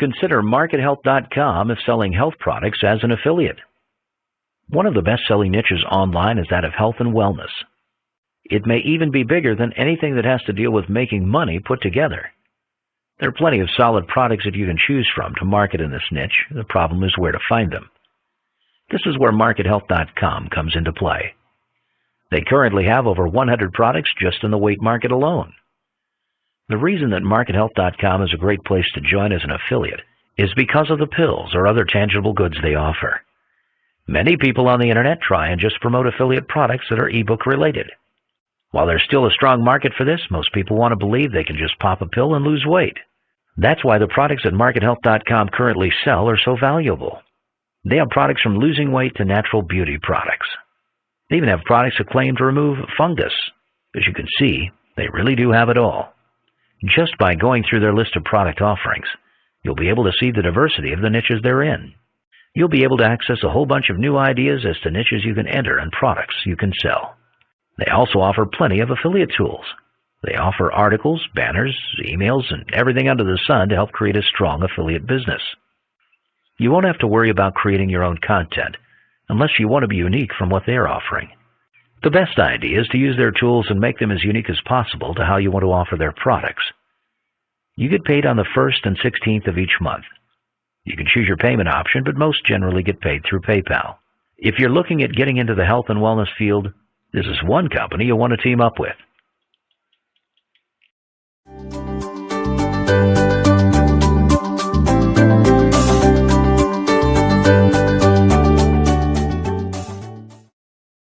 Consider MarketHealth.com if selling health products as an affiliate. One of the best-selling niches online is that of health and wellness. It may even be bigger than anything that has to deal with making money put together. There are plenty of solid products that you can choose from to market in this niche. The problem is where to find them. This is where MarketHealth.com comes into play. They currently have over 100 products just in the weight market alone. The reason that MarketHealth.com is a great place to join as an affiliate is because of the pills or other tangible goods they offer. Many people on the internet try and just promote affiliate products that are ebook related. While there's still a strong market for this, most people want to believe they can just pop a pill and lose weight. That's why the products that MarketHealth.com currently sell are so valuable. They have products from losing weight to natural beauty products. They even have products that claim to remove fungus. As you can see, they really do have it all. Just by going through their list of product offerings, you'll be able to see the diversity of the niches they're in. You'll be able to access a whole bunch of new ideas as to niches you can enter and products you can sell. They also offer plenty of affiliate tools. They offer articles, banners, emails, and everything under the sun to help create a strong affiliate business. You won't have to worry about creating your own content unless you want to be unique from what they're offering. The best idea is to use their tools and make them as unique as possible to how you want to offer their products. You get paid on the 1st and 16th of each month. You can choose your payment option, but most generally get paid through PayPal. If you're looking at getting into the health and wellness field, this is one company you'll want to team up with.